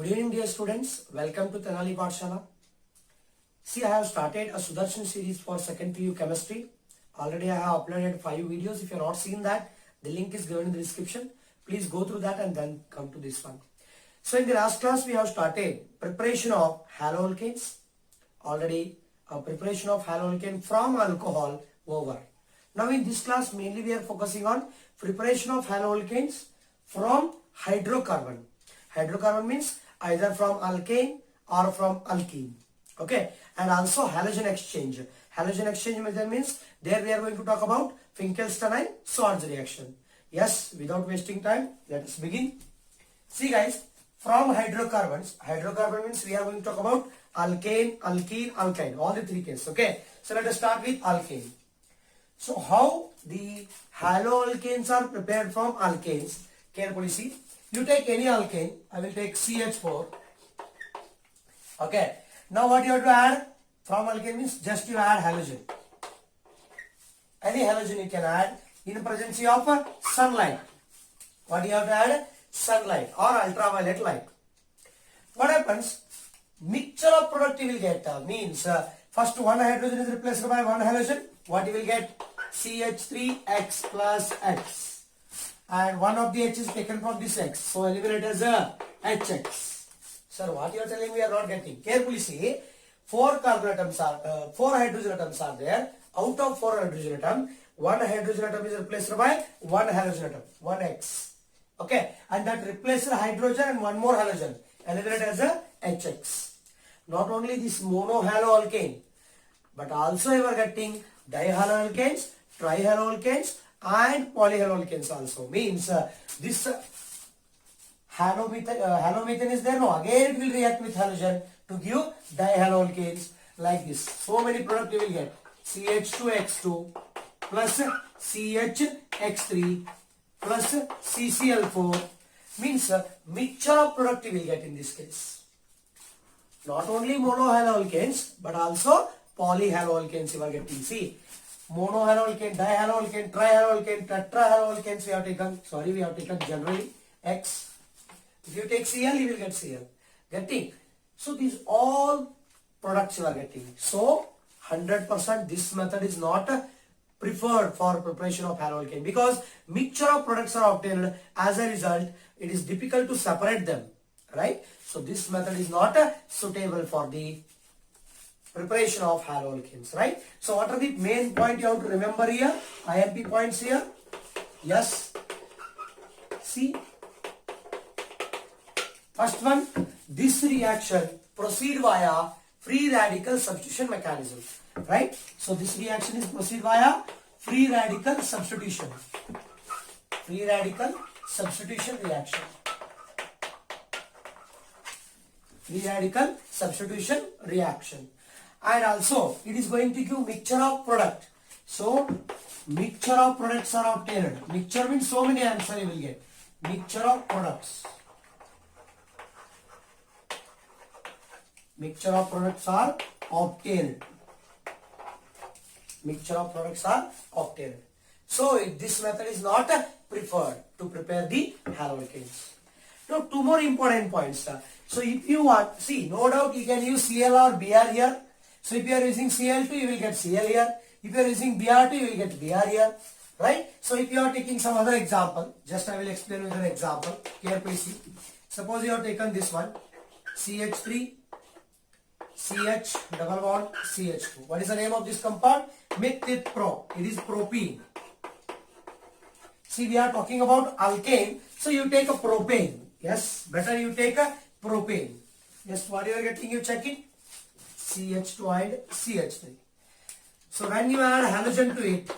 Good evening dear students, welcome to Tenali Pathshala. See, I have started a Sudarshan series for second PU chemistry. Already I have uploaded 5 videos. If you have not seen that, the link is given in the description. Please go through that and then come to this one. So in the last class we have started preparation of haloalkanes. Already a preparation of haloalkane from alcohol over. Now in this class mainly we are focusing on preparation of haloalkanes from hydrocarbon. Hydrocarbon means either from alkane or from alkene. Okay, and also halogen exchange. Halogen exchange method means there we are going to talk about Finkelstein Swartz reaction. Yes, without wasting time, let us begin. See guys, from hydrocarbons, hydrocarbon means we are going to talk about alkane, alkene, alkyne, all the three cases. Okay, so let us start with alkane. So how the haloalkanes are prepared from alkanes? Carefully see. You take any alkane, I will take CH4. Okay. Now what you have to add from alkane means just you add halogen. Any halogen you can add in presence of sunlight. What you have to add? Sunlight or ultraviolet light. What happens? Mixture of product you will get means first one hydrogen is replaced by one halogen. What you will get? CH3X plus X. And one of the H is taken from this X. So eliminate as a HX. Sir, what you are telling we are not getting. Carefully see. 4 carbon atoms are, 4 hydrogen atoms are there. Out of 4 hydrogen atom, 1 hydrogen atom is replaced by 1 halogen atom, 1X. Okay. And that replaces hydrogen and one more halogen. Eliminate as a HX. Not only this monohaloalkane, but also you are getting dihaloalkanes, trihaloalkanes, and polyhaloalkanes also. Means this halomethane is there. No, again it will react with halogen to give dihaloalkanes like this. So many products you will get. CH2X2 plus CHX3 plus CCl4 means mixture of product you will get in this case. Not only monohaloalkanes but also polyhaloalkanes you are getting. See, monohaloalkane, dihaloalkane, trihaloalkane, tetrahaloalkanes we have taken. Sorry, we have taken generally X. If you take Cl, you will get Cl. Getting? So these all products you are getting. So 100% this method is not preferred for preparation of haloalkane because mixture of products are obtained. As a result, it is difficult to separate them. Right? So this method is not suitable for the preparation of haloalkanes, right? So what are the main point you have to remember here? IMP points here. Yes. See. First one, this reaction proceed via free radical substitution mechanism, right? So this reaction is proceed via free radical substitution. Free radical substitution reaction. Free radical substitution reaction. And also it is going to give mixture of product. So mixture of products are obtained. Mixture means so many answers you will get. Mixture of products. Mixture of products are obtained. Mixture of products are obtained. So this method is not preferred to prepare the haloalkanes. Now 2 more important points. So if you want, see, no doubt you can use Cl or Br here. So if you are using Cl2, you will get Cl here. If you are using Br2, you will get Br here. Right? So if you are taking some other example, just I will explain with an example. Carefully see. Suppose you have taken this one. CH3, CH, double bond, CH2. What is the name of this compound? Meth with pro. It is propene. See, we are talking about alkane. So you take a propane. Yes, better you take a propane. Yes, what you are getting, you check it. CH2 and CH3. So when you add halogen to it,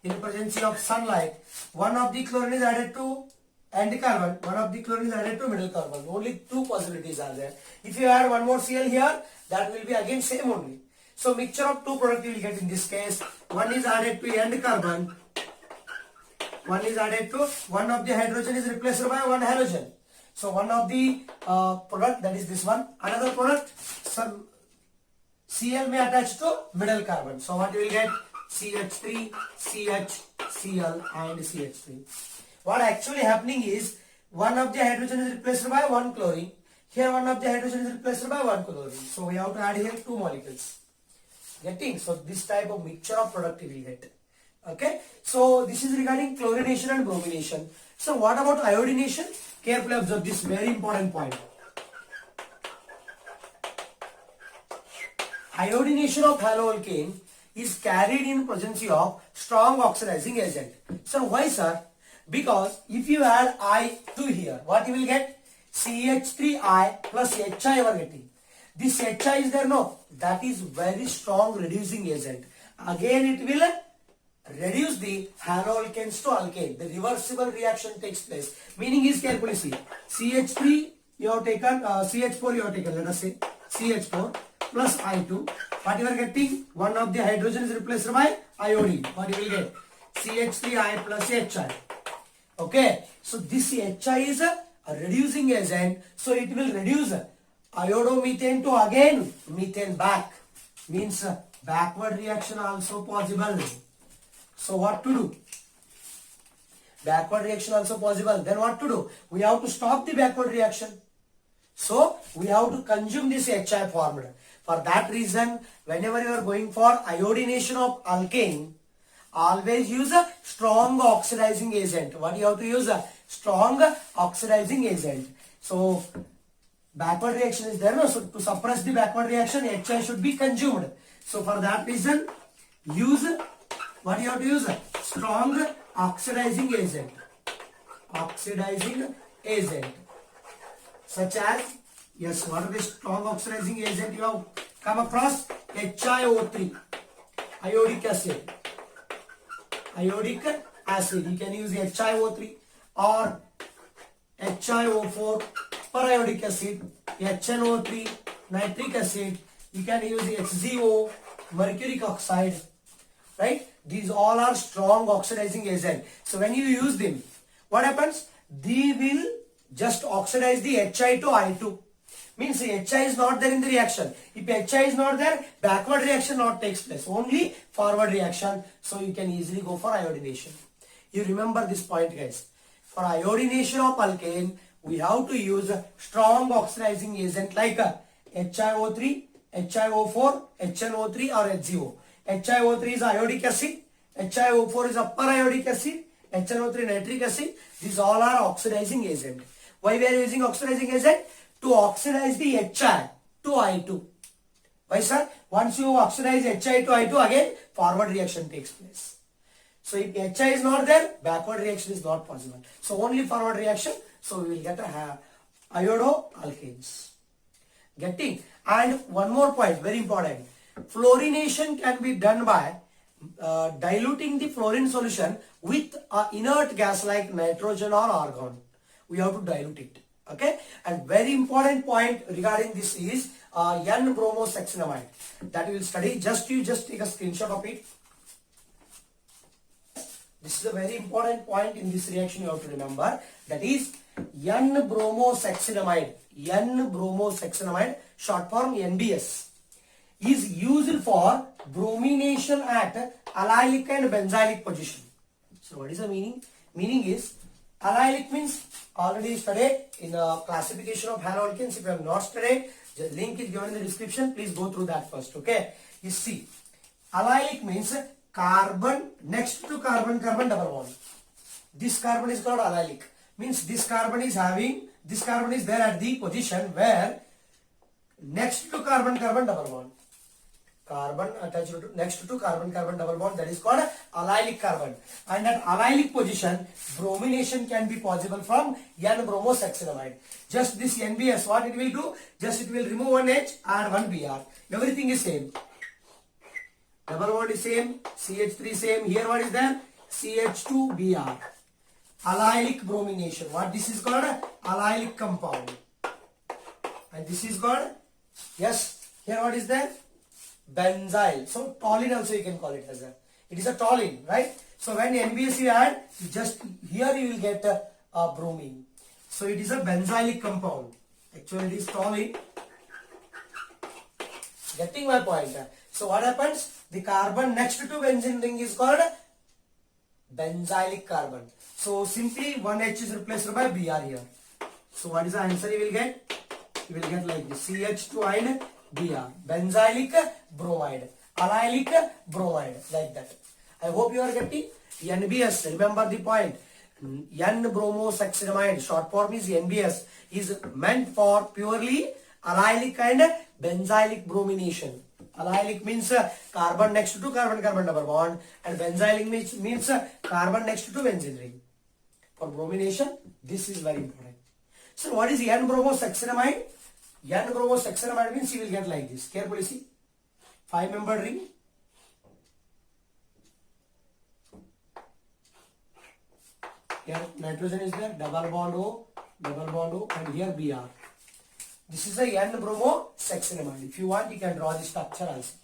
in presence of sunlight, one of the chlorine is added to end carbon, one of the chlorine is added to middle carbon. Only 2 possibilities are there. If you add one more Cl here, that will be again same only. So mixture of 2 products you will get in this case. One is added to end carbon, one is added to, one of the hydrogen is replaced by one halogen. So one of the product, that is this one. Another product, some Cl may attach to middle carbon. So what you will get? CH3, CH, Cl and CH3. What actually happening is one of the hydrogen is replaced by one chlorine. Here one of the hydrogen is replaced by one chlorine. So we have to add here two molecules. Getting? So this type of mixture of product we will get. Okay. So this is regarding chlorination and bromination. So what about iodination? Carefully observe this very important point. Iodination of haloalkane is carried in presence of strong oxidizing agent. So why, sir? Because if you add I2 here, what you will get? CH3I plus HI you are getting. This HI is there, no? That is very strong reducing agent. Again it will reduce the haloalkanes to alkane. The reversible reaction takes place. Meaning is, carefully see. CH3 you have taken, CH4 you have taken, let us say CH4 plus I2. What you are getting? One of the hydrogen is replaced by iodine. What you will get? CH3I plus HI. Okay. So this HI is a reducing agent. So it will reduce iodomethane to again methane back. Means backward reaction also possible. So what to do? Backward reaction also possible. Then what to do? We have to stop the backward reaction. So we have to consume this HI formed. For that reason, whenever you are going for iodination of alkane, always use a strong oxidizing agent. What you have to use? A strong oxidizing agent. So backward reaction is there, no? So to suppress the backward reaction, HI should be consumed. So for that reason, use what you have to use? Strong oxidizing agent. Oxidizing agent. Such as, yes, what are the strong oxidizing agent you have come across? HiO3, iodic acid. Iodic acid. You can use HiO3 or HiO4 periodic acid, HNO3 nitric acid. You can use HZO, mercuric oxide. Right? These all are strong oxidizing agent. So when you use them, what happens? They will just oxidize the HI to I2. Means HI is not there in the reaction. If HI is not there, backward reaction not takes place. Only forward reaction. So you can easily go for iodination. You remember this point, guys. For iodination of alkane, we have to use a strong oxidizing agent like HiO3, HiO4, HNO3 or HZO. HiO3 is iodic acid, HiO4 is upper iodic acid, HNO3 nitric acid. These all are oxidizing agent. Why we are using oxidizing agent? To oxidize the HI to I2. Why, sir? Once you oxidize HI to I2, again forward reaction takes place. So if HI is not there, backward reaction is not possible. So only forward reaction. So we will get a iodoalkanes. Getting? And one more point, very important. Fluorination can be done by diluting the fluorine solution with an inert gas like nitrogen or argon. We have to dilute it. Okay. And very important point regarding this is N-bromosuccinamide. That we will study. You just take a screenshot of it. This is a very important point in this reaction you have to remember. That is N-bromosuccinamide. N-bromosuccinamide, short form NBS, is used for bromination at allylic and benzylic position. So what is the meaning? Meaning is, allylic means already studied in classification of haloalkanes. If you have not studied, the link is given in the description. Please go through that first. Okay. You see, allylic means carbon next to carbon double bond. This carbon is called allylic. Means this carbon is there at the position where next to carbon double bond. Carbon attached to next to carbon double bond, that is called allylic carbon. And at allylic position, bromination can be possible from N-bromosuccinamide. Just this NBS, what it will do? Just it will remove one H, add one Br. Everything is same. Double bond is same, CH3 same. Here what is there? CH2Br. Allylic bromination. What this is called? Allylic compound. And this is called, yes, here what is there? Benzyl. So toluene also you can call it as a, it is a toluene, right? So when NBS you add, just here you will get a bromine. So it is a benzylic compound. Actually it is toluene. Getting my point? So what happens? The carbon next to benzene ring is called benzylic carbon. So simply one H is replaced by Br here. So what is the answer you will get? you will get like this, CH2 and Br, benzylic bromide, allylic bromide, like that. I hope you are getting. NBS, remember the point. N-bromosuccinamide, short form is NBS, is meant for purely allylic and benzylic bromination. Allylic means carbon next to carbon-carbon double bond, and benzylic means carbon next to benzene ring. For bromination, this is very important. So what is N-bromosuccinamide? N-bromosuccinamide means you will get like this. Carefully see. 5-membered ring. Here nitrogen is there, double bond O, and here Br. This is a N-bromosuccinamide. If you want, you can draw the structure also.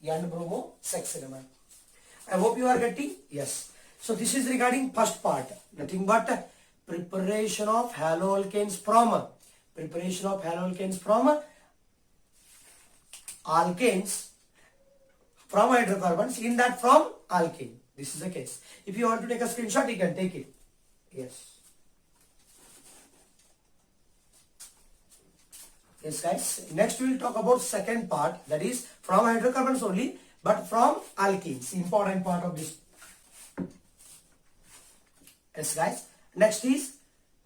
N-bromosuccinamide. I hope you are getting. Yes. So this is regarding first part. Nothing but preparation of haloalkanes from alkanes from hydrocarbons. In that from alkane. This is the case. If you want to take a screenshot, you can take it. Yes. Yes, guys. Next we will talk about second part, that is from hydrocarbons only, but from alkenes. Important part of this. Yes, guys. Next is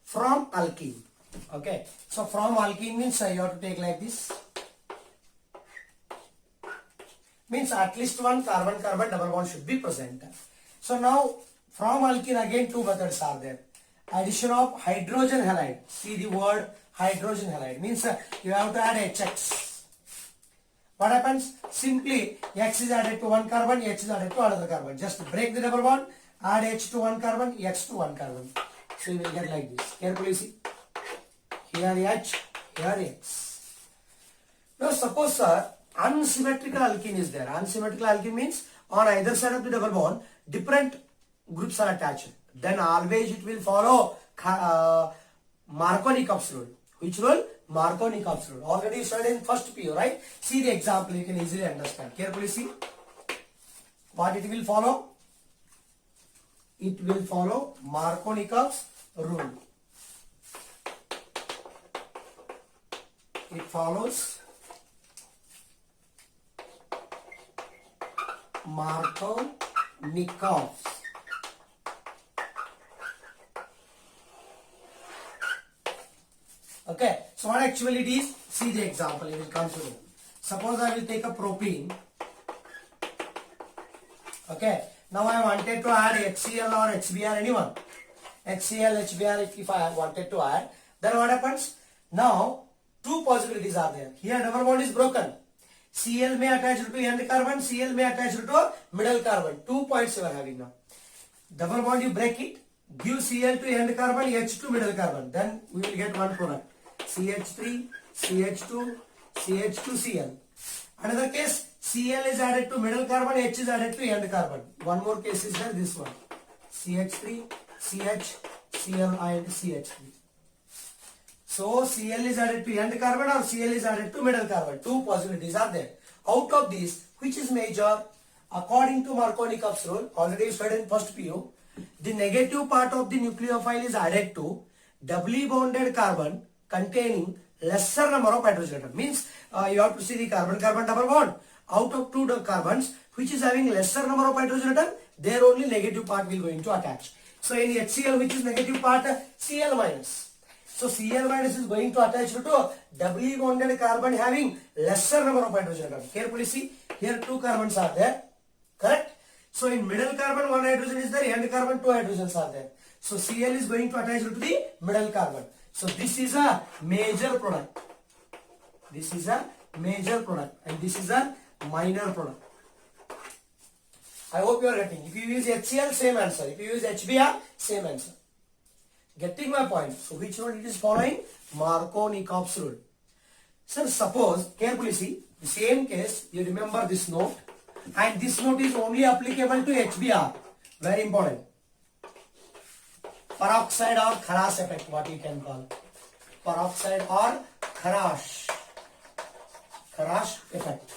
from alkene. Okay. So from alkene means you have to take like this. Means at least one carbon-carbon double bond should be present. So now from alkene again two methods are there. Addition of hydrogen halide. See the word hydrogen halide means you have to add HX. What happens? Simply X is added to one carbon, H is added to another carbon. Just break the double bond, add H to one carbon, X to one carbon. So you will get like this. Carefully see. Here H, here X. Now suppose sir, unsymmetrical alkene is there. Unsymmetrical alkene means on either side of the double bond, different groups are attached. Then always it will follow Markovnikov's rule. Which rule? Markovnikov's rule. Already studied in first PU, right? See the example, you can easily understand. Carefully see. What it will follow? It will follow Markovnikov's rule. It follows Markovnikov's. Okay, so what actually it is? See the example, it will come to you. Suppose I will take a propene. Okay, now I wanted to add HCl or HBr, anyone. HCl, HBr, if I wanted to add, then what happens? Now, two possibilities are there. Here double bond is broken. Cl may attach to end carbon, Cl may attach to middle carbon. 2 points you are having now. Double bond you break it, give Cl to end carbon, H to middle carbon. Then we will get one product. CH3, CH2, CH2, Cl. Another case, Cl is added to middle carbon, H is added to end carbon. One more case is there, this one. CH3, CH, Cl and CH3. So Cl is added to end carbon or Cl is added to middle carbon. Two possibilities are there. Out of these, which is major? According to Markovnikov's rule, already studied in first PU, the negative part of the nucleophile is added to doubly bonded carbon containing lesser number of hydrogen atoms. Means you have to see the carbon-carbon double bond. Out of two carbons, which is having lesser number of hydrogen atoms, there only negative part will going to attach. So in HCl, which is negative part, Cl minus. So Cl minus is going to attach to doubly bonded carbon having lesser number of hydrogen atoms. Carefully see, here two carbons are there, correct? So in middle carbon one hydrogen is there, end carbon two hydrogens are there. So Cl is going to attach to the middle carbon. So this is a major product. This is a major product and this is a minor product. I hope you are getting. If you use HCl, same answer. If you use HBr, same answer. Getting my point? So which rule it is following? Markovnikov's rule. So suppose, carefully see, the same case, you remember this note, and this note is only applicable to HBr. Very important. Peroxide or Kharash effect, what you can call. Peroxide or Kharash effect.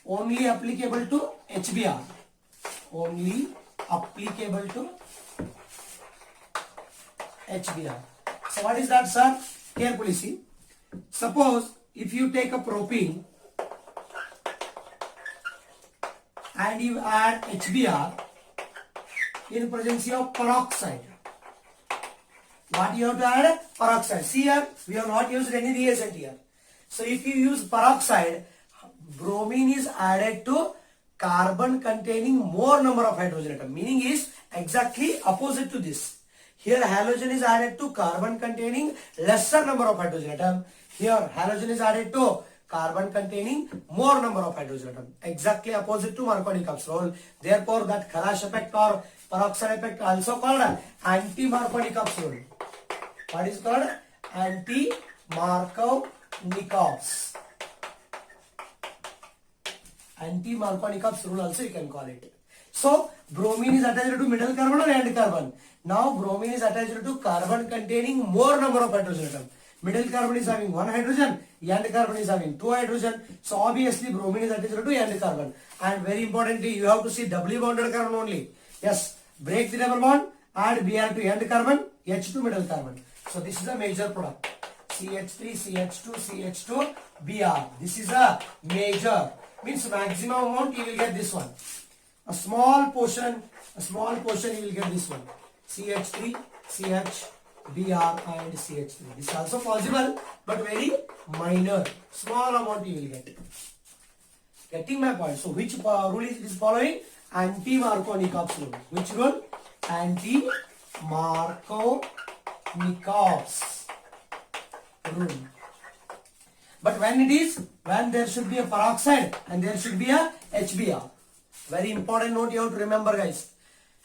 Only applicable to HBr. Only applicable to HBr. So what is that, sir? Carefully see. Suppose if you take a propene and you add HBr in presence of peroxide. What you have to add? Peroxide. See here, we have not used any reagent here. So if you use peroxide, bromine is added to carbon containing more number of hydrogen atom. Meaning is exactly opposite to this. Here halogen is added to carbon containing lesser number of hydrogen atom. Here halogen is added to carbon containing more number of hydrogen atom. Exactly opposite to Marconi-Krebs rule. Therefore that Kharash effect or peroxide effect also called anti-Marconi-Krebs rule. What is called? Anti-Marconi-Krebs. Anti-Marconi-Krebs rule also you can call it. So bromine is attached to middle carbon or end carbon. Now bromine is attached to carbon containing more number of hydrogen atom. Middle carbon is having one hydrogen, end carbon is having two hydrogen. So obviously bromine is attached to end carbon. And very importantly, you have to see doubly bonded carbon only. Yes, break the double bond, add Br to end carbon, H to middle carbon. So this is a major product. CH3, CH2, CH2, Br. This is a major. Means maximum amount you will get this one. A small portion you will get this one. CH3, CH, Br and CH3. This is also possible but very minor. Small amount you will get. Getting my point? So which rule is it following? Anti-Marconi-Krebs rule. Which rule? Anti-Marconi-Krebs rule. But when there should be a peroxide and there should be a HBr. Very important note you have to remember, guys.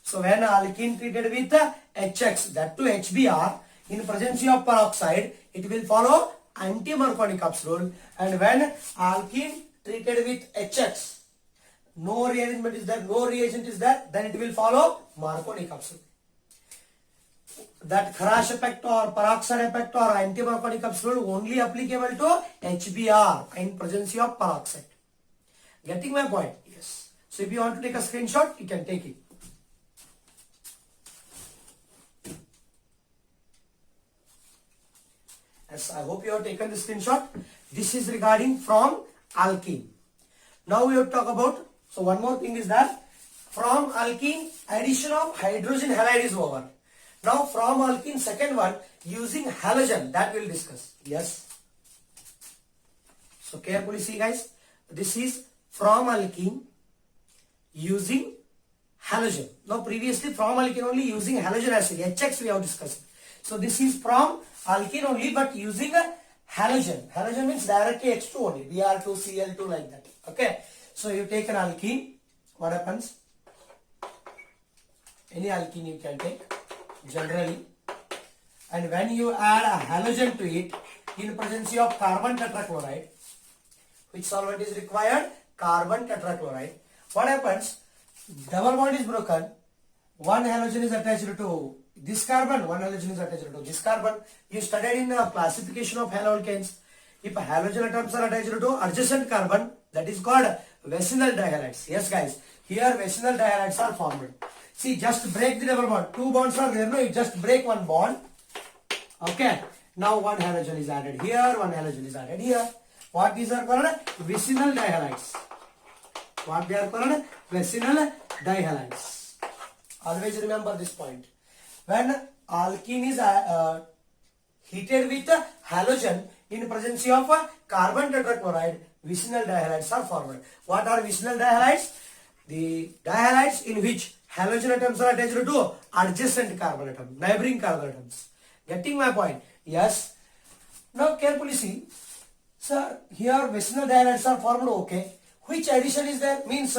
So when alkene treated with HX, that to HBr, in presence of peroxide, it will follow anti-Marconi-Krebs rule. And when alkene treated with HX, no rearrangement is there, no reagent is there, then it will follow Marconi-Krebs rule. That Kharash effect or peroxide effect or anti-Marconi-Krebs rule only applicable to HBr in presence of peroxide. Getting my point? Yes. So if you want to take a screenshot, you can take it. Yes, I hope you have taken the screenshot. This is regarding from alkene. Now we have to talk about, so one more thing is that from alkene, addition of hydrogen halide is over. Now from alkene, second one, using halogen, that we will discuss. Yes. So carefully see, guys. This is from alkene using halogen. Now previously from alkene only using halogen acid, HX we have discussed. So this is from alkene only but using a halogen. Halogen means directly H2 only, Br2, Cl2 like that. Okay. So you take an alkene, what happens? Any alkene you can take generally, and when you add a halogen to it in presence of carbon tetrachloride, which solvent is required? Carbon tetrachloride. What happens? Double bond is broken, one halogen is attached to this carbon, one halogen is attached to this carbon. You studied in the classification of haloalkanes. If halogen atoms are attached to adjacent carbon, that is called vicinal dihalides. Yes guys, here vicinal dihalides are formed. See, just break the double bond. Two bonds are there, no? You just break one bond. Okay. Now one halogen is added here, one halogen is added here. What these are called? Vicinal dihalides. What they are called? Vicinal dihalides. Always remember this point. When alkene is heated with halogen in presence of carbon tetrachloride, vicinal dihalides are formed. What are vicinal dihalides? The dihalides in which halogen atoms are attached to adjacent carbon atom, neighboring carbon atoms. Getting my point? Yes. Now carefully see. Sir, here vicinal dihalides are formed, okay. Which addition is there? Means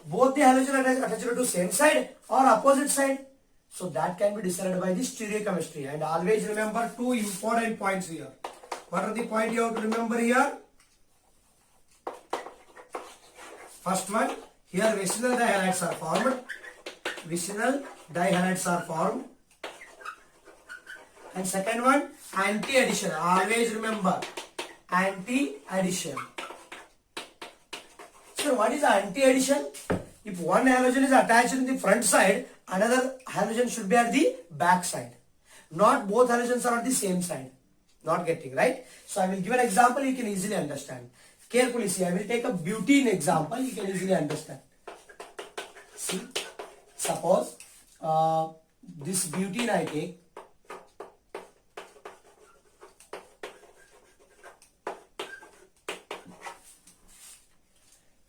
both the halogen are attached to same side or opposite side. So that can be decided by the stereochemistry. And always remember two important points here. What are the points you have to remember here? First one, here vicinal dihalides are formed. Vicinal dihalides are formed. And second one, anti-addition. Always remember, anti-addition. So what is anti-addition? If one halogen is attached in the front side, another halogen should be at the back side. Not both halogens are on the same side. Not getting, right? So I will give an example, you can easily understand. Carefully see, I will take a butene example, you can easily understand. See, suppose this butene I take.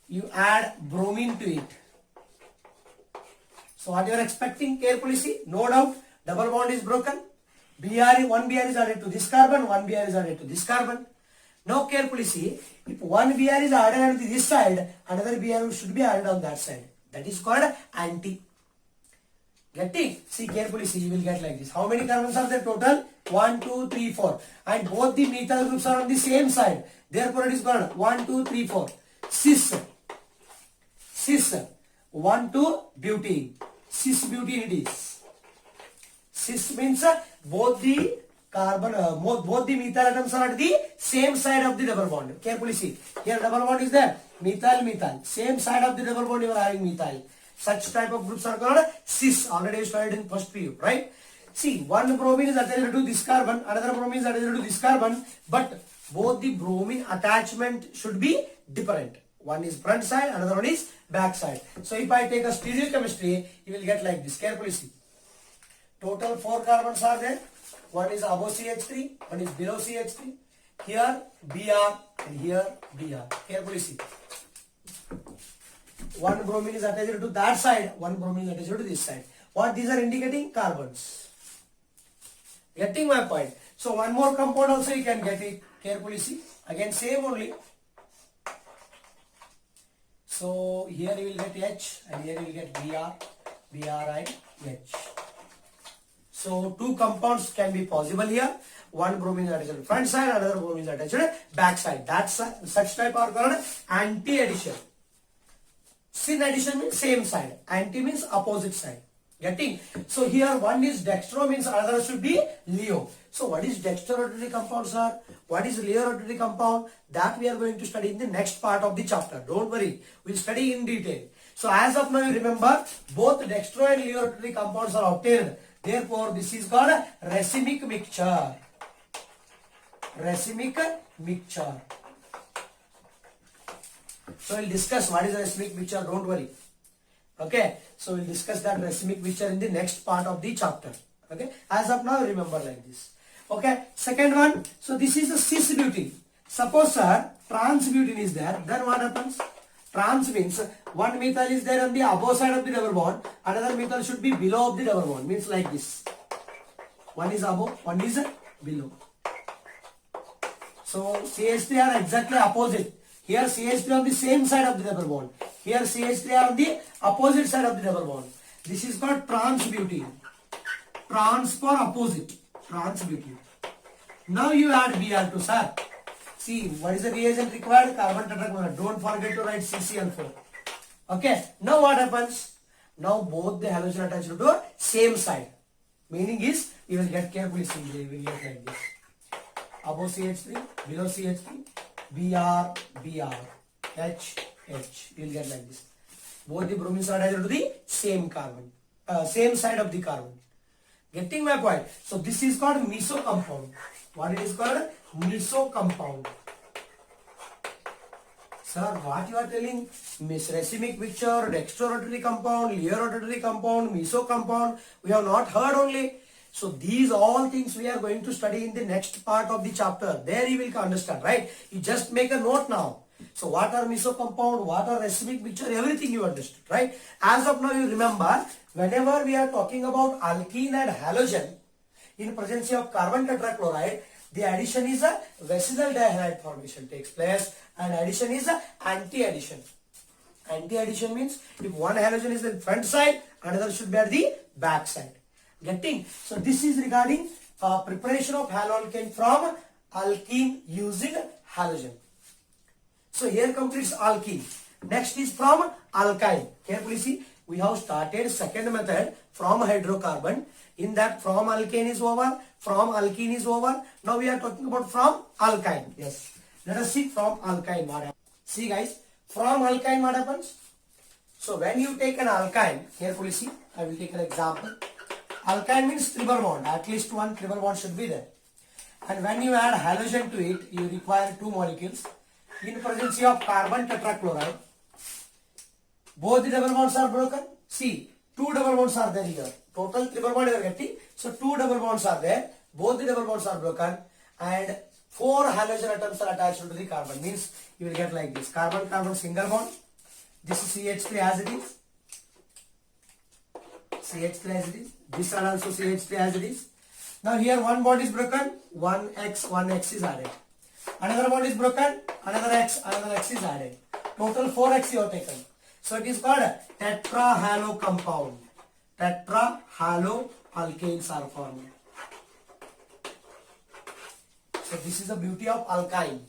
You add bromine to it. So what you are expecting, carefully see, no doubt, double bond is broken. One Br is added to this carbon, one Br is added to this carbon. Now carefully see, if one Br is added on this side, another Br should be added on that side. That is called anti. Getting? See, carefully see, you will get like this. How many carbons are there total? 1, 2, 3, 4. And both the methyl groups are on the same side. Therefore it is called 1, 2, 3, 4. Cis. 1, 2, butene. Cis butene it is. Cis means both the carbon, both the methyl atoms are at the same side of the double bond. Carefully see. Here double bond is there. Methyl. Same side of the double bond you are having methyl. Such type of groups are called cis. Already you studied in first PU, right? See, one bromine is attached to this carbon, another bromine is attached to this carbon, but both the bromine attachment should be different. One is front side, another one is back side. So if I take a stereochemistry, you will get like this. Carefully see. Total 4 carbons are there. One is above CH3, one is below CH3. Here Br and here Br. Carefully see. One bromine is attached to that side, one bromine is attached to this side. What these are indicating? Carbons. Getting my point? So one more compound also you can get it. Carefully see. Again same only. So here you will get H and here you will get Br and H. So two compounds can be possible here. One bromine is attached to front side, another bromine is attached to back side. That's such type are called anti-addition. Syn addition means same side. Anti means opposite side. Getting? So here one is dextro means another should be Leo. So what is dextrorotatory compound, sir? What is Leo rotatory compound? That we are going to study in the next part of the chapter. Don't worry. We'll study in detail. So as of now you remember both dextro and Leo rotatory compounds are obtained. Therefore this is called racemic mixture. Racemic mixture. So we'll discuss what is racemic mixture, don't worry. Okay, so we'll discuss that racemic mixture in the next part of the chapter. Okay, as of now remember like this. Okay, second one, so this is the cis butene. Suppose sir, trans butene is there, then what happens? Trans means one methyl is there on the above side of the double bond, another methyl should be below of the double bond, means like this. One is above, one is below. So CH3 are exactly opposite. Here CH3 on the same side of the double bond. Here CH3 are on the opposite side of the double bond. This is called trans butene. Trans for opposite. Trans butene. Now you add Br2, sir. See, what is the reagent required? Carbon tetrachloride. Don't forget to write CCl4. Okay. Now what happens? Now both the halogen attached to same side. Meaning is, you will get carefully see, you will get like this. Above CH3, below CH3, Br, H. You will get like this. Both the bromines are attached to the same carbon, same side of the carbon. Getting my point? So this is called meso compound. What it is called? Meso compound. Sir, what you are telling? Racemic mixture, dextrorotatory compound, Leo rotatory compound, meso compound. We have not heard only. So these all things we are going to study in the next part of the chapter. There you will understand, right? You just make a note now. So what are meso compound, what are racemic mixture, everything you understood, right? As of now you remember, whenever we are talking about alkene and halogen, in presence of carbon tetrachloride, the addition is a vesicle dihalide formation takes place and addition is a anti-addition. Anti-addition means if one halogen is in front side, another should be at the back side. Getting? So this is regarding preparation of haloalkane from alkene using halogen. So here completes alkene. Next is from alkyne. Carefully see, we have started second method from hydrocarbon. In that from alkane is over, from alkene is over. Now we are talking about from alkyne. Yes. Let us see from alkyne what happens. See guys, from alkyne what happens? So when you take an alkyne, carefully see, I will take an example. Alkyne means triple bond. At least one triple bond should be there. And when you add halogen to it, you require two molecules. In presence of carbon tetrachloride, both the double bonds are broken. See, two double bonds are there here. Total triple bond you are getting. So two double bonds are there. Both the double bonds are broken. And four halogen atoms are attached to the carbon. Means you will get like this. Carbon-carbon single bond. This is CH3 as it is. CH3 as it is. This one also CH3 as it is. Now here one bond is broken. One X is added. Another bond is broken. Another X is added. Total 4X you have taken. So it is called tetrahalo compound. Tetrahaloalkanes are formed. So this is the beauty of alkyne.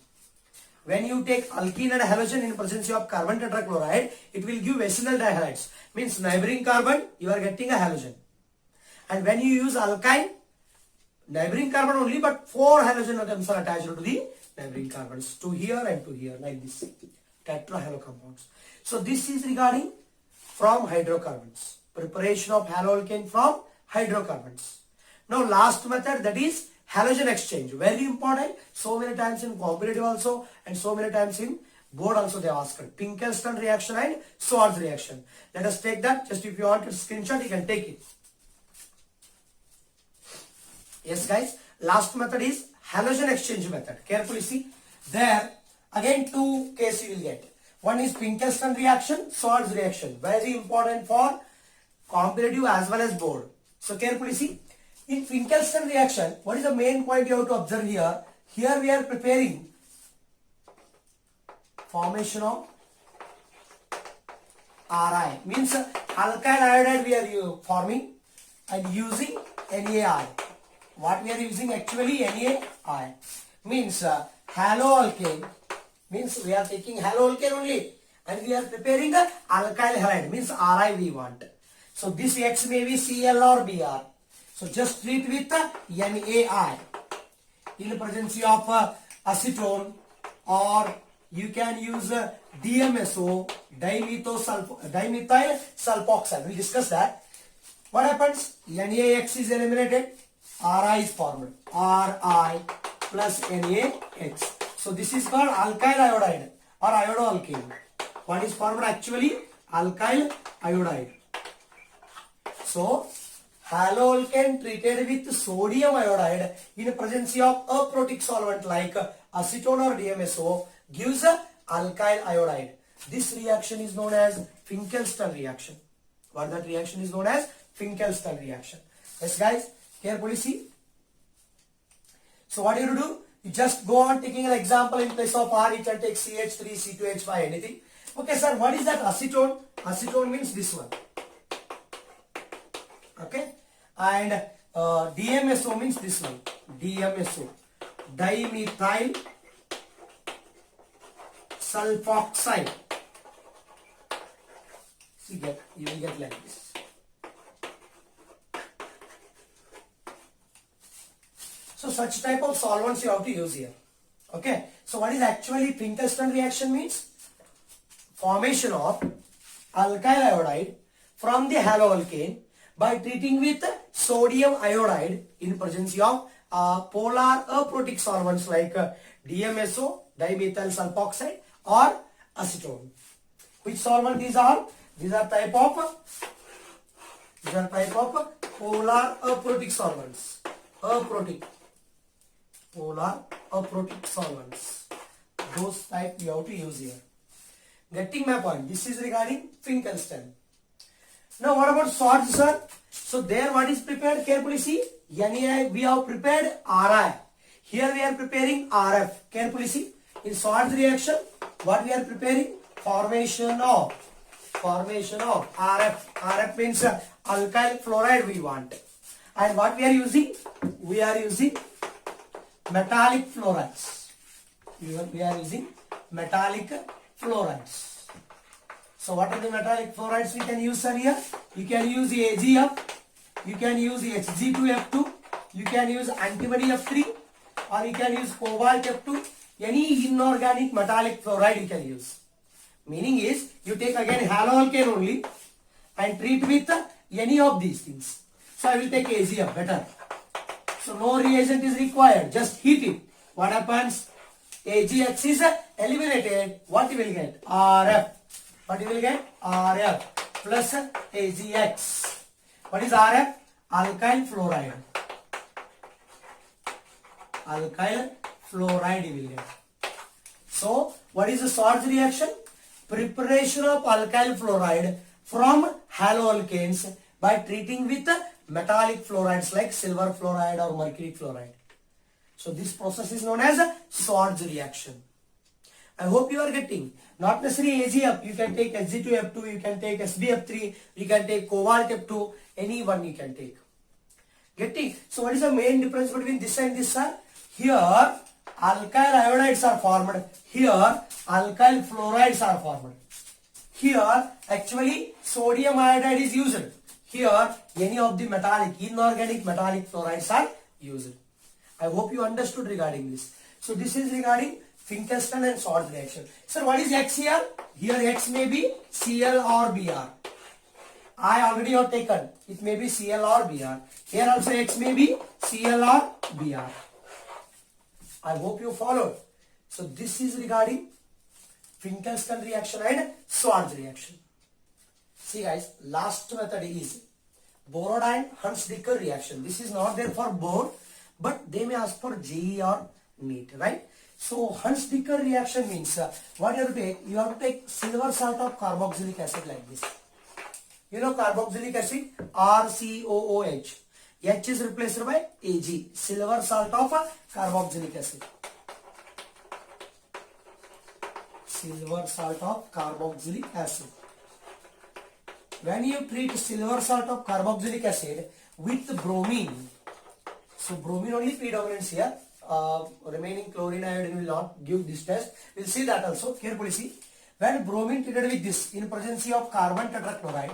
When you take alkene and halogen in presence of carbon tetrachloride, it will give vicinal dihalides. Means neighboring carbon, you are getting a halogen. And when you use alkyne, neighboring carbon only, but four halogen atoms are attached to the neighboring carbons. To here and to here, like this. Tetrahalo compounds. So this is regarding from hydrocarbons. Preparation of haloalkane from hydrocarbons. Now last method, that is halogen exchange. Very important. So many times in competitive also and so many times in board also they ask. Pinkelstein reaction and Swartz reaction. Let us take that. Just if you want to screenshot, you can take it. Yes guys. Last method is halogen exchange method. Carefully see. There again two cases you will get. One is Pinkelstein reaction, Swartz reaction. Very important for competitive as well as board. So carefully see. In Finkelstein reaction, what is the main point you have to observe here? Here we are preparing formation of Ri. Means alkyl iodide we are forming and using NaI. What we are using actually NaI. Means haloalkane. Means we are taking haloalkane only. And we are preparing the alkyl halide. Means Ri we want. So this X may be Cl or Br. So just treat with NaI in presence of acetone, or you can use DMSO, dimethyl sulfoxide. We discuss that. What happens? NaX is eliminated, Ri is formed. Ri plus NaX. So this is called alkyl iodide or iodoalkane. What is formed actually? Alkyl iodide. So haloalkane treated with sodium iodide in presence of aprotic solvent like acetone or DMSO gives alkyl iodide. This reaction is known as Finkelstein reaction. What that reaction is known as? Finkelstein reaction. Yes guys, carefully see. So what you do? You just go on taking an example. In place of R, you can take CH3, C2H5, anything. Okay sir, what is that acetone? Acetone means this one. Okay, and DMSO means this one. DMSO, dimethyl sulfoxide. See, you will get like this. So such type of solvents you have to use here. Okay, so what is actually Finkelstein reaction means? Formation of alkyl iodide from the haloalkane by treating with sodium iodide in presence of polar aprotic solvents like DMSO, dimethyl sulfoxide, or acetone. Which solvent these are? These are type of polar aprotic solvents. Polar aprotic solvents. Those type you have to use here. Getting my point? This is regarding Finkelstein. Now what about Swartz, sir? So there what is prepared? Carefully see. NaI we have prepared Ri. Here we are preparing RF. Carefully see. In Swartz reaction, what we are preparing? Formation of RF. RF means alkyl fluoride we want. And what we are using? We are using metallic fluorides. We are using metallic fluorides. So what are the metallic fluorides we can use, sir, here? You can use the AgF, you can use the Hg2F2, you can use antimony F3, or you can use cobalt F2. Any inorganic metallic fluoride you can use. Meaning is, you take again haloalkane only and treat with any of these things. So I will take AgF, better. So no reagent is required, just heat it. What happens? AgX is eliminated. What you will get? RF. What you will get? RF plus AgX. What is RF? Alkyl fluoride. Alkyl fluoride you will get. So what is the Swartz reaction? Preparation of alkyl fluoride from haloalkanes by treating with metallic fluorides like silver fluoride or mercury fluoride. So this process is known as a Swartz reaction. I hope you are getting. Not necessarily AgF. You can take Hg2F2, you can take SbF3, you can take cobalt F2, any one you can take. Getting? So what is the main difference between this and this, sir? Here alkyl iodides are formed. Here alkyl fluorides are formed. Here actually sodium iodide is used. Here any of the metallic, inorganic metallic fluorides are used. I hope you understood regarding this. So this is regarding Finkelstein and Swartz reaction. Sir, what is X here? Here X may be Cl or Br. I already have taken. It may be Cl or Br. Here also X may be Cl or Br. I hope you followed. So this is regarding Finkelstein reaction and Swartz reaction. See guys, last method is Borodine-Hunsdiker reaction. This is not there for board, but they may ask for JE or NEET, right? So Hunsdiker reaction means what you have to take? You have to take silver salt of carboxylic acid like this. You know carboxylic acid, RCOOH. H is replaced by Ag, silver salt of carboxylic acid. Silver salt of carboxylic acid. When you treat silver salt of carboxylic acid with bromine, so bromine only predominates here, remaining chlorine iodine will not give this test. We'll see that also, carefully see. When bromine treated with this in presence of carbon tetrachloride,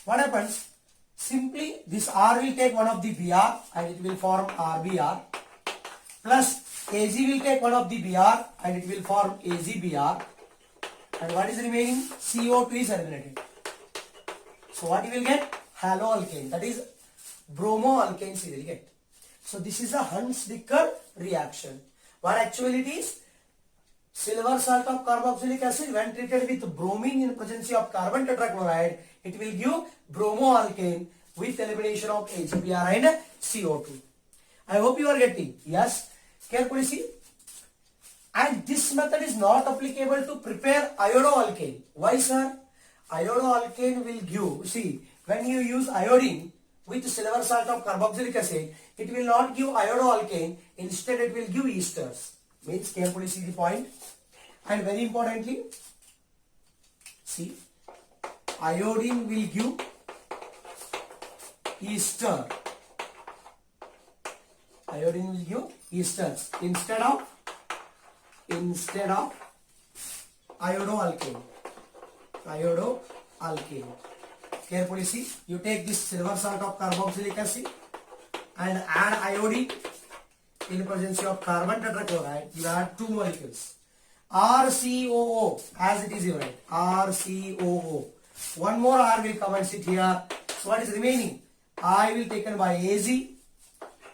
what happens? Simply this R will take one of the Br and it will form RBr, plus Ag will take one of the Br and it will form AgBr, and what is remaining? CO2 is eliminated. So what you will get? Haloalkane, that is bromoalkanes you will get. So this is a Hunsdiker reaction. What actually it is? Silver salt of carboxylic acid when treated with bromine in presence of carbon tetrachloride, it will give bromoalkane with elimination of AgBr and CO2. I hope you are getting. Yes. Carefully see. And this method is not applicable to prepare iodoalkane. Why, sir? Iodoalkane will give, see, when you use iodine with silver salt of carboxylic acid, it will not give iodoalkane, instead it will give esters. Means carefully see the point. And very importantly, see, iodine will give ester. Iodine will give esters instead of iodoalkane. Iodoalkane. Carefully see, you take this silver salt of carboxylic acid and add iodine in presence of carbon tetrachloride. You add two molecules. RCOO, as it is you write. RCOO. One more R will come and sit here. So what is remaining? I will taken by AZ.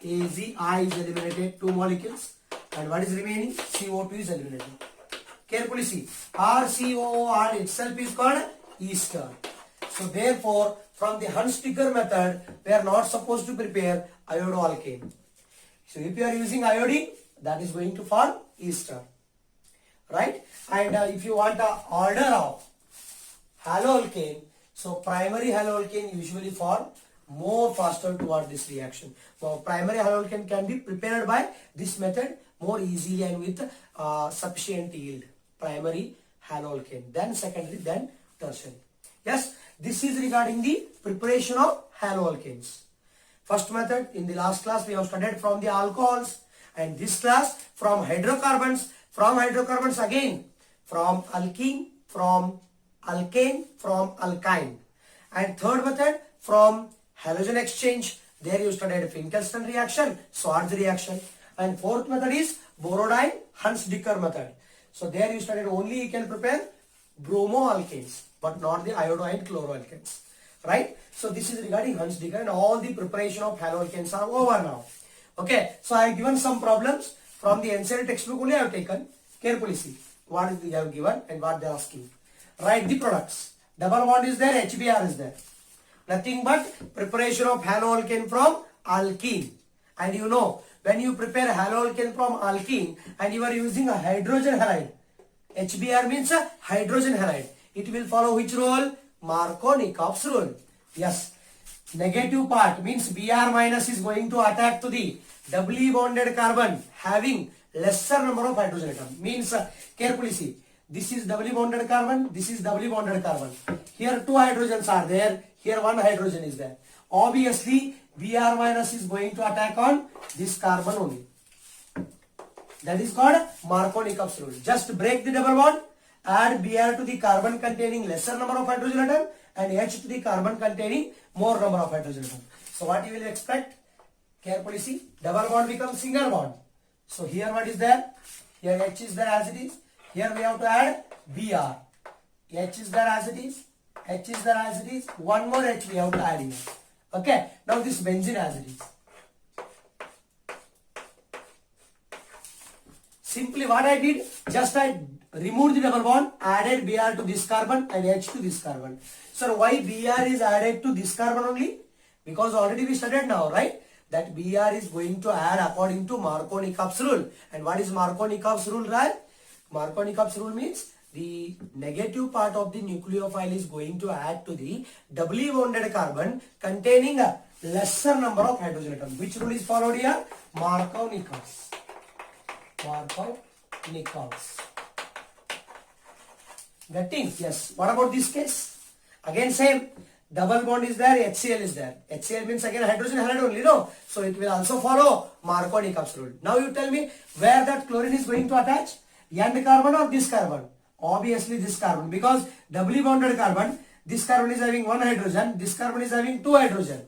I is eliminated, two molecules. And what is remaining? CO2 is eliminated. Carefully see. RCOO itself is called ester. So therefore, from the Hunsdiker method, we are not supposed to prepare iodoalkane. So if you are using iodine, that is going to form ester. Right? And if you want the order of haloalkane, so primary haloalkane usually form more faster toward this reaction. So primary haloalkane can be prepared by this method more easily and with sufficient yield. Primary haloalkane, then secondary, then tertiary. Yes, this is regarding the preparation of haloalkanes. First method, in the last class we have studied from the alcohols, and this class from hydrocarbons. From hydrocarbons again, from alkene, from alkane, from alkyne. And third method, from halogen exchange. There you studied Finkelstein reaction, Swartz reaction. And fourth method is Borodine-Hunsdiker method. So there you studied only you can prepare bromoalkanes, but not the iodide chloroalkanes. right? So this is regarding Hunt's decay, and all the preparation of haloalkanes are over now. Okay, so I have given some problems from the NCERT textbook only I have taken. Carefully see what is they have given and what they are asking. Write the products. Double bond is there, HBr is there. Nothing but preparation of haloalkane from alkene. And you know, when you prepare haloalkane from alkene and you are using a hydrogen halide, HBr means a hydrogen halide. It will follow which rule? Markovnikov's rule. Yes. Negative part means Br minus is going to attack to the doubly bonded carbon having lesser number of hydrogen atom. Means carefully see. This is doubly bonded carbon. This is doubly bonded carbon. Here two hydrogens are there. Here one hydrogen is there. Obviously, Br minus is going to attack on this carbon only. That is called Markovnikov's rule. Just break the double bond, add Br to the carbon containing lesser number of hydrogen atom and H to the carbon containing more number of hydrogen atom. So what you will expect? Carefully see. Double bond becomes single bond. So here what is there? Here H is there as it is. Here we have to add Br. H is there as it is. H is there as it is. One more H we have to add here. Okay. Now this benzene as it is. Simply what I did, just I removed the double bond, added Br to this carbon and H to this carbon. So why Br is added to this carbon only? Because already we studied now, right? That Br is going to add according to Markovnikov's rule. And what is Markovnikov's rule, right? Markovnikov's rule means the negative part of the nucleophile is going to add to the doubly bonded carbon containing a lesser number of hydrogen atoms. Which rule is followed here? Markovnikov's. Markovnikov's. Getting? Yes. What about this case? Again same. Double bond is there, HCl is there. HCl means again hydrogen halide only, no? So it will also follow Markovnikov's rule. Now you tell me where that chlorine is going to attach? End carbon or this carbon? Obviously this carbon, because doubly bonded carbon, this carbon is having one hydrogen, this carbon is having two hydrogen.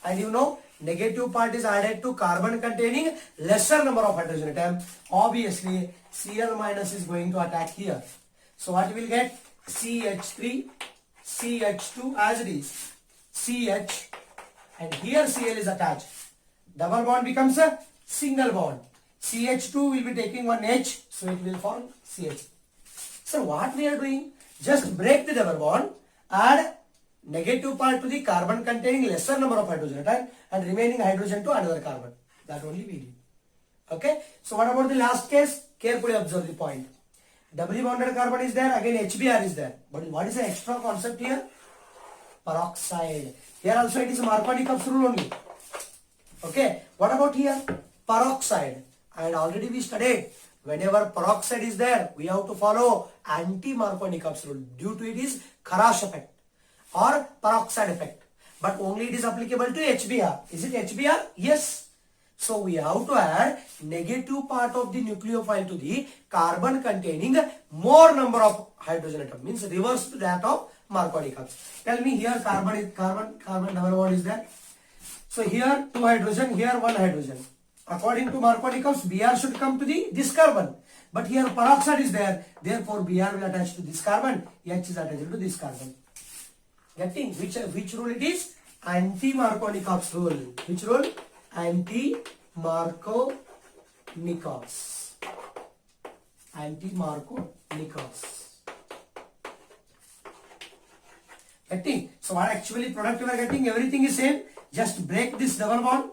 And you know, negative part is added to carbon containing lesser number of hydrogen atom. Obviously Cl minus is going to attack here. So what you will get? CH3, CH2 as it is. CH and here Cl is attached. Double bond becomes a single bond. CH2 will be taking one H, so it will form CH. So what we are doing? Just break the double bond, add negative part to the carbon containing lesser number of hydrogen atom and remaining hydrogen to another carbon. That only we did. Okay. So what about the last case? Carefully observe the point. Doubly bonded carbon is there, again HBr is there. But what is the extra concept here? Peroxide. Here also it is Markovnikov's rule only. Okay. What about here? Peroxide. And already we studied, whenever peroxide is there, we have to follow anti-Markovnikov's rule. Due to it is Kharash effect or peroxide effect. But only it is applicable to HBr. Is it HBr? Yes. So we have to add negative part of the nucleophile to the carbon containing more number of hydrogen atom. Means reverse to that of Markovnikov's. Tell me here carbon double bond is there. So here two hydrogen, here one hydrogen. According to Markovnikov's, Br should come to this carbon. But here peroxide is there. Therefore Br will attach to this carbon. H is attached to this carbon. Getting which rule it is? Anti-Markovnikov's rule. Which rule? Anti-Markovnikov's. Anti-Markovnikov's. Getting? So what actually product you are getting? Everything is same. Just break this double bond.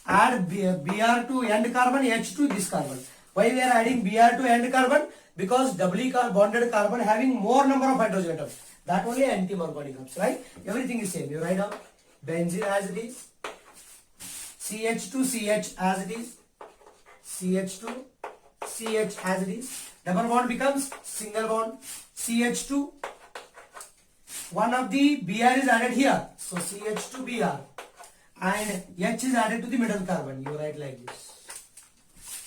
Add Br to end carbon, H to this carbon. Why we are adding Br to end carbon? Because doubly bonded carbon having more number of hydrogen atoms. That only anti-Markovnikov's, right? Everything is same. You write down benzene as it is. CH2CH as it is. CH2CH as it is. Double bond becomes single bond. CH2. One of the Br is added here. So CH2Br. And H is added to the middle carbon. You write like this.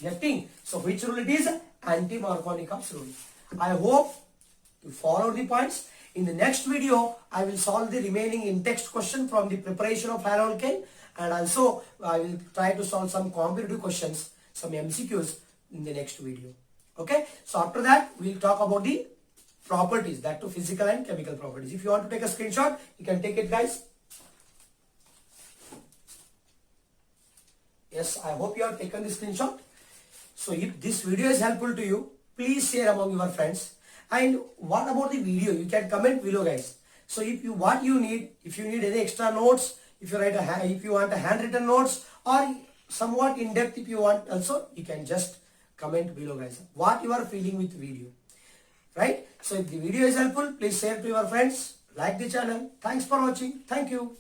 Getting? So which rule it is? Anti-Markovnikov's rule. I hope you follow the points. In the next video, I will solve the remaining in-text question from the preparation of haloalkane, and also I will try to solve some competitive questions, some MCQs in the next video. Okay. So after that, we will talk about the properties, that to physical and chemical properties. If you want to take a screenshot, you can take it, guys. Yes, I hope you have taken the screenshot. So if this video is helpful to you, please share among your friends. And what about the video? You can comment below, guys. So if you if you need any extra notes, if you want a handwritten notes, or somewhat in depth if you want also, you can just comment below, guys, what you are feeling with the video, right? So if the video is helpful, please share to your friends, like the channel. Thanks for watching. Thank you.